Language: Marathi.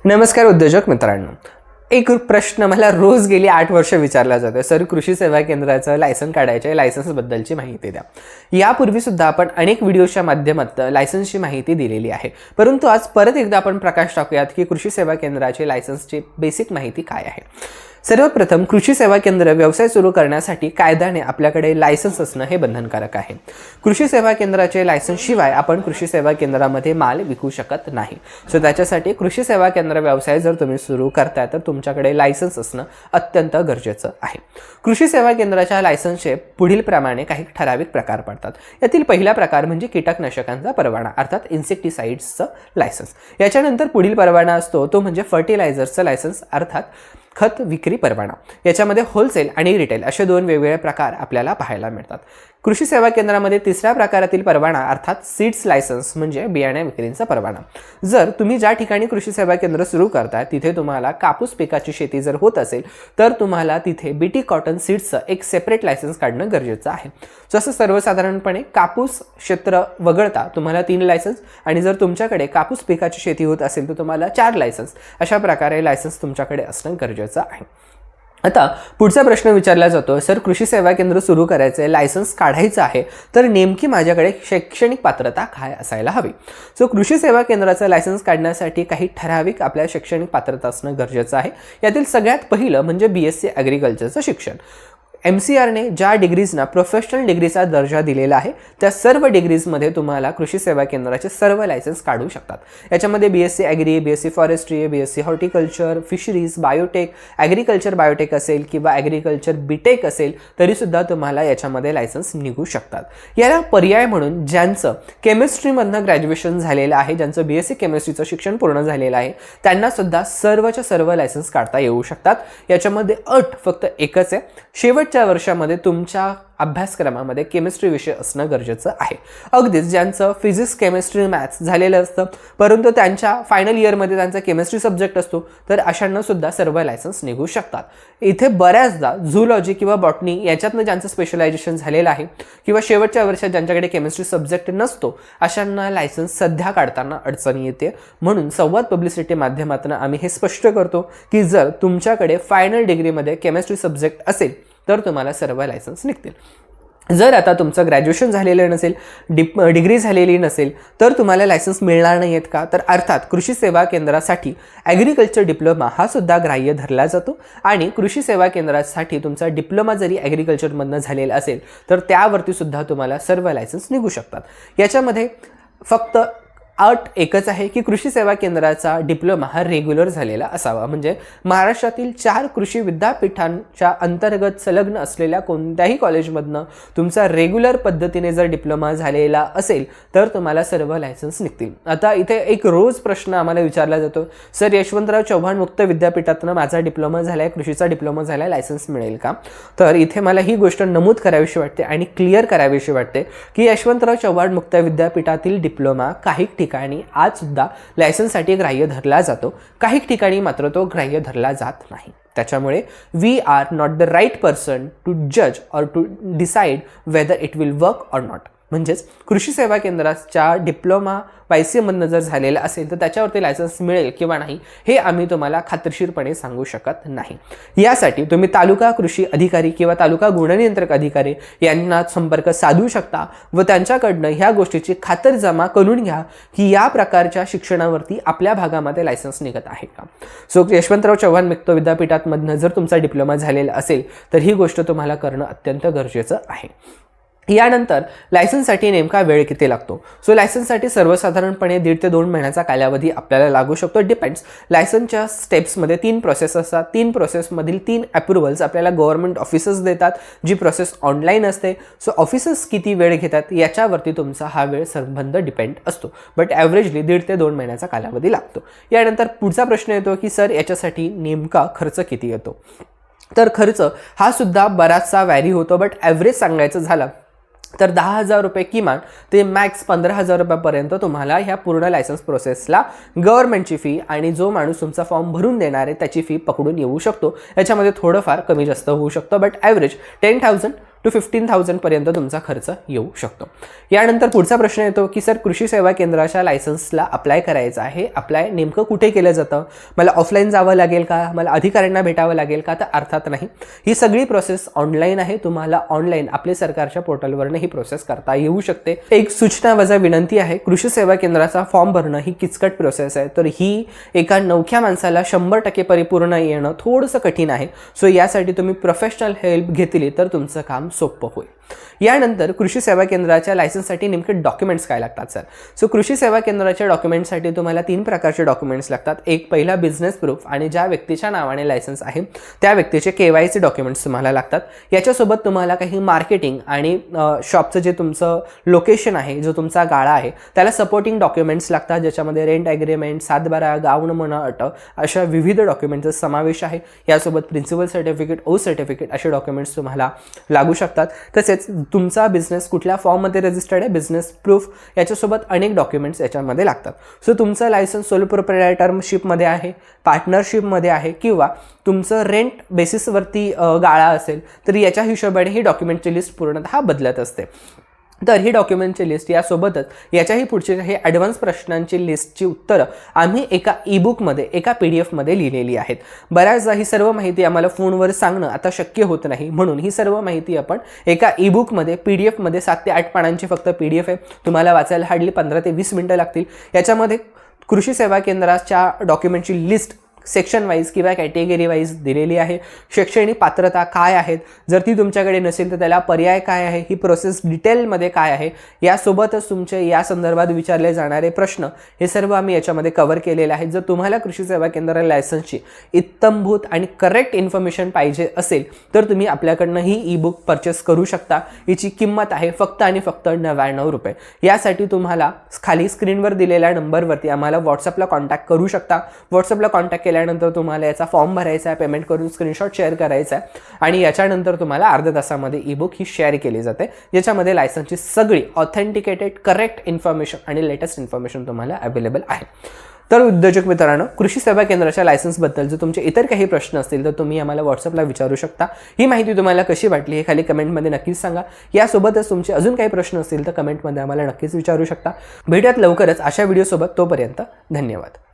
नमस्कार उद्योजक मित्रांनो, एक प्रश्न मला रोज गेली 8 वर्ष विचारला जातो, सर कृषी सेवा केंद्राचं लायसन काढायचे, लायसन्सबद्दलची माहिती द्या. यापूर्वी सुद्धा आपण अनेक व्हिडिओच्या माध्यमातून लायसन्सची माहिती दिलेली आहे, परंतु आज परत एकदा आपण प्रकाश टाकूयात की कृषी सेवा केंद्राचे लायसन्सची बेसिक माहिती काय आहे. सर्वप्रथम कृषी सेवा केंद्र व्यवसाय सुरू करण्यासाठी कायद्याने आपल्याकडे लायसन्स असणं हे बंधनकारक आहे. कृषी सेवा केंद्राचे लायसन्स शिवाय आपण कृषी सेवा केंद्रामध्ये माल विकू शकत नाही. सो त्याच्यासाठी कृषी सेवा केंद्र व्यवसाय जर तुम्ही सुरू करताय तर तुमच्याकडे लायसन्स असणं अत्यंत गरजेचं आहे. कृषी सेवा केंद्राच्या लायसन्सचे पुढील प्रमाणे काही ठराविक प्रकार पडतात. यातील पहिला प्रकार म्हणजे कीटकनाशकांचा परवाना अर्थात इन्सेक्टिसाइड्सचं लायसन्स. याच्यानंतर पुढील परवाना असतो तो म्हणजे फर्टिलायझरचं लायसन्स अर्थात खत विक्री परवाना. याच्यामध्ये होलसेल आणि रिटेल असे दोन वेगवेगळे प्रकार आपल्याला पाहायला मिळतात. कृषी सेवा केंद्रामध्ये तिसऱ्या प्रकारातील परवाना अर्थात सीड्स लायसन्स म्हणजे बियाणे विक्रीचा परवाना. जर तुम्ही ज्या ठिकाणी कृषी सेवा केंद्र सुरू करता तिथे तुम्हाला कापूस पिकाची शेती जर होत असेल तर तुम्हाला तिथे बीटी कॉटन सीड्सचं एक सेपरेट लायसन्स काढणं गरजेचं आहे. जसं सर्वसाधारणपणे कापूस क्षेत्र वगळता तुम्हाला 3 लायसन्स आणि जर तुमच्याकडे कापूस पिकाची शेती होत असेल तर तुम्हाला 4 लायसन्स अशा प्रकारे लायसन्स तुमच्याकडे असणं गरजेचं आहे. आता पुढचा प्रश्न विचारला जातो, सर कृषी सेवा केंद्र सुरू करायचे, लायसन्स काढायचं आहे तर नेमकी माझ्याकडे शैक्षणिक पात्रता काय असायला हवी. सो कृषी सेवा केंद्राचं लायसन्स काढण्यासाठी काही ठराविक आपल्या शैक्षणिक पात्रता असणं गरजेचं आहे. यातील सगळ्यात पहिलं म्हणजे BSc ॲग्रिकल्चरचं शिक्षण. MCRने ज्या डिग्रीजना प्रोफेशनल डिग्रीचा दर्जा दिलेला आहे त्या सर्व डिग्रीजमध्ये तुम्हाला कृषी सेवा केंद्राचे सर्व लायसन्स काढू शकतात. याच्यामध्ये BSc agri, BSc forestry, BSc horticulture, fisheries, biotech, agriculture biotech असेल किंवा ॲग्रिकल्चर बीटेक असेल तरीसुद्धा तुम्हाला याच्यामध्ये लायसन्स निघू शकतात. याला पर्याय म्हणून ज्यांचं केमिस्ट्रीमधनं ग्रॅज्युएशन झालेलं आहे, ज्यांचं BSc केमिस्ट्रीचं शिक्षण पूर्ण झालेलं आहे त्यांनासुद्धा सर्वच्या सर्व लायसन्स काढता येऊ शकतात. याच्यामध्ये अट फक्त एकच आहे, शेवटच्या वर्षामध्ये तुमच्या अभ्यासक्रमामध्ये केमिस्ट्री विषय असणं गरजेचं आहे. अगदीच ज्यांचं फिजिक्स, केमिस्ट्री, मॅथ्स झालेलं असतं परंतु त्यांच्या फायनल इयरमध्ये त्यांचा केमिस्ट्री सब्जेक्ट असतो तर अशांना सुद्धा सर्व लायसन्स निघू शकतात. इथे बऱ्याचदा झूलॉजी किंवा बॉटनी याच्यातनं ज्यांचं स्पेशलायझेशन झालेलं आहे किंवा शेवटच्या वर्षात ज्यांच्याकडे केमिस्ट्री सब्जेक्ट नसतो अशांना लायसन्स सध्या काढताना अडचणी येते. म्हणून संवाद पब्लिसिटी माध्यमातून आम्ही हे स्पष्ट करतो की जर तुमच्याकडे फायनल डिग्रीमध्ये केमिस्ट्री सब्जेक्ट असेल तर तुम्हाला सर्व लायसन्स निघतील. जर आता तुमचं ग्रॅज्युएशन झालेलं नसेल, डिग्री झालेली नसेल तर तुम्हाला लायसन्स मिळणार नाही आहेत का, तर अर्थात कृषी सेवा केंद्रासाठी ॲग्रिकल्चर डिप्लोमा हा सुद्धा ग्राह्य धरला जातो आणि कृषी सेवा केंद्रासाठी तुमचा डिप्लोमा जरी ॲग्रिकल्चरमधनं झालेला असेल तर त्यावरती सुद्धा तुम्हाला सर्व लायसन्स निघू शकतात. याच्यामध्ये फक्त अट एकच आहे की कृषी सेवा केंद्राचा डिप्लोमा हा रेग्युलर झालेला असावा. म्हणजे महाराष्ट्रातील 4 कृषी विद्यापीठांच्या अंतर्गत संलग्न असलेल्या कोणत्याही कॉलेजमधनं तुमचा रेग्युलर पद्धतीने जर डिप्लोमा झालेला असेल तर तुम्हाला सर्व लायसन्स निघतील. आता इथे एक रोज प्रश्न आम्हाला विचारला जातो, सर यशवंतराव चव्हाण मुक्त विद्यापीठातनं माझा डिप्लोमा झाला आहे, कृषीचा डिप्लोमा झाला आहे, लायसन्स मिळेल का. तर इथे मला ही गोष्ट नमूद करावीशी वाटते आणि क्लिअर करावीशी वाटते की यशवंतराव चव्हाण मुक्त विद्यापीठातील डिप्लोमा काही ठिकाणी आज सुद्धा लायसन्ससाठी ग्राह्य धरला जातो, काही ठिकाणी मात्र तो ग्राह्य धरला जात नाही. त्याच्यामुळे we are not the right person to जज or to decide whether it will work or not. म्हणजेच कृषी सेवा केंद्राच्या डिप्लोमा YCMमधनं जर झालेलं असेल तर त्याच्यावरती लायसन्स मिळेल किंवा नाही हे आम्ही तुम्हाला खात्रीशीरपणे सांगू शकत नाही. यासाठी तुम्ही तालुका कृषी अधिकारी किंवा तालुका गुणनियंत्रक अधिकारी यांना संपर्क साधू शकता व त्यांच्याकडनं ह्या गोष्टीची खातरजमा करून घ्या की या प्रकारच्या शिक्षणावरती आपल्या भागामध्ये लायसन्स निघत आहे का. सो यशवंतराव चव्हाण मुक्त विद्यापीठामधनं जर तुमचा डिप्लोमा झालेला असेल तर ही गोष्ट तुम्हाला करणं अत्यंत गरजेचं आहे. यानंतर लायसन्ससाठी नेमका वेळ किती लागतो. सो लायसन्ससाठी सर्वसाधारणपणे 1.5 ते 2 महिन्याचा कालावधी आपल्याला लागू शकतो. डिपेंड्स. लायसन्सच्या स्टेप्समध्ये 3 प्रोसेस असतात. 3 प्रोसेसमधील 3 अप्रुव्हल्स आपल्याला गव्हर्नमेंट ऑफिसर्स देतात जी प्रोसेस ऑनलाईन असते. सो ऑफिसर्स किती वेळ घेतात याच्यावरती तुमचा हा वेळ संबंध डिपेंड असतो. बट ॲव्हरेजली 1.5 ते 2 महिन्याचा कालावधी लागतो. यानंतर पुढचा प्रश्न येतो की सर याच्यासाठी नेमका खर्च किती येतो. तर खर्च हा सुद्धा बराचसा व्हॅरी होतो बट ॲव्हरेज सांगायचं झालं तर 10,000 रुपये किमान ते मॅक्स 15,000 रुपयापर्यंत तुम्हाला ह्या पूर्ण लायसन्स प्रोसेसला गव्हर्नमेंटची फी आणि जो माणूस तुमचा फॉर्म भरून देणार आहे त्याची फी पकडून येऊ शकतो. याच्यामध्ये थोडंफार कमी जास्त होऊ शकतं बट ॲव्हरेज 10,000 to 15,000 पर्यंत तुमचा खर्च येऊ शकतो. यानंतर पुढचा प्रश्न येतो की सर कृषी सेवा केंद्राच्या लायसन्सला अप्लाय करायचं आहे, अप्लाय नेमकं कुठे केलं जातं, मला ऑफलाईन जावं लागेल का, मला अधिकाऱ्यांना भेटावं लागेल का? तर अर्थात नाही, ही सगळी प्रोसेस ऑनलाईन आहे. तुम्हाला ऑनलाईन आपल्या सरकारच्या पोर्टलवरनं ही प्रोसेस करता येऊ शकते. एक सूचना वजा विनंती आहे, कृषी सेवा केंद्राचा फॉर्म भरणं ही किचकट प्रोसेस आहे, तर ही एका नवख्या माणसाला 100% परिपूर्ण येणं थोडंसं कठीण आहे. सो यासाठी तुम्ही प्रोफेशनल हेल्प घेतली तर तुमचं काम सोपं होईल. यानंतर कृषी सेवा केंद्राच्या लायसन्ससाठी नेमके डॉक्युमेंट्स काय लागतात सर? सो कृषी सेवा केंद्राच्या डॉक्युमेंट्ससाठी तुम्हाला 3 प्रकारचे डॉक्युमेंट्स लागतात. एक पहिला बिझनेस प्रूफ, आणि ज्या व्यक्तीच्या नावाने लायसन्स आहे त्या व्यक्तीचे KYC डॉक्युमेंट्स तुम्हाला लागतात. याच्यासोबत तुम्हाला काही मार्केटिंग आणि शॉपचं जे तुमचं लोकेशन आहे, जो तुमचा गाळा आहे, त्याला सपोर्टिंग डॉक्युमेंट्स लागतात, ज्याच्यामध्ये रेंट ॲग्रीमेंट, 7/12, गाव नमुना अट अशा विविध डॉक्युमेंट्सचा समावेश आहे. यासोबत प्रिन्सिपल सर्टिफिकेट, ओ सर्टिफिकेट असे डॉक्युमेंट्स तुम्हाला लागू शकतात. तसेच तुमचा बिझनेस कुठल्या फॉर्ममध्ये रजिस्टर्ड आहे, बिझनेस प्रूफ, याच्यासोबत अनेक डॉक्युमेंट्स याच्यामध्ये लागतात. सो तुमचं लायसन्स सोलो प्रोप्रायटरशिपमध्ये आहे, पार्टनरशिपमध्ये आहे, किंवा तुमचं रेंट बेसिसवरती गाळा असेल तर याच्या हिशोबाने ही डॉक्युमेंटची लिस्ट पूर्णतः बदलत असते. तर ही डॉक्युमेंटची लिस्ट यासोबतच याच्याही पुढचे हे ॲडव्हान्स प्रश्नांची लिस्टची उत्तरं आम्ही एका ईबुकमध्ये, एका PDF लिहिलेली आहेत. बऱ्याचदा ही सर्व माहिती आम्हाला फोनवर सांगणं आता शक्य होत नाही, म्हणून ही सर्व माहिती आपण एका ईबुकमध्ये PDF 7 ते 8 पानांची फक्त PDF आहे. तुम्हाला वाचायला हार्डली 15 ते 20 मिनटं लागतील. याच्यामध्ये कृषी सेवा केंद्राच्या डॉक्युमेंटची लिस्ट सेक्शन वाईज किंवा कॅटेगरी वाईज दिलेली आहे. शैक्षणिक पात्रता काय आहेत, जर ती तुमच्याकडे नसेल तर त्याला पर्याय काय आहे, ही प्रोसेस डिटेलमध्ये काय आहे, यासोबतच तुमचे या संदर्भात विचारले जाणारे प्रश्न हे सर्व आम्ही याच्यामध्ये कव्हर केलेले आहेत. जर तुम्हाला कृषी सेवा केंद्र लायसन्सची इत्तमभूत आणि करेक्ट इन्फॉर्मेशन पाहिजे असेल तर तुम्ही आपल्याकडनं ही ईबुक परचेस करू शकता. हिची किंमत आहे फक्त आणि फक्त 99 रुपये. यासाठी तुम्हाला खाली स्क्रीनवर दिलेल्या नंबरवरती आम्हाला व्हॉट्सअपला कॉन्टॅक्ट करू शकता. व्हॉट्सअपला कॉन्टॅक्ट केल्यानंतर तुम्हाला याचा फॉर्म भरायचा आहे, पेमेंट करून स्क्रीनशॉट शेअर करायचा आहे, आणि याच्यानंतर तुम्हाला अर्ध्या तासामध्ये ईबुक ही शेअर केली जाते, ज्याच्यामध्ये लायसन्सची सगळी ऑथेंटिकेटेड करेक्ट इन्फॉर्मेशन आणि लेटेस्ट इन्फॉर्मेशन तुम्हाला अवेलेबल आहे. तर उद्योजक मित्रांनो, कृषी सेवा केंद्राच्या लायसन्सबद्दल जर तुमचे इतर काही प्रश्न असतील तर तुम्ही आम्हाला व्हॉट्सअपला विचारू शकता. ही माहिती तुम्हाला कशी वाटली हे खाली कमेंटमध्ये नक्कीच सांगा. यासोबतच तुमचे अजून काही प्रश्न असतील तर कमेंटमध्ये आम्हाला नक्कीच विचारू शकता. भेटूयात लवकरच अशा व्हिडिओसोबत. तोपर्यंत धन्यवाद.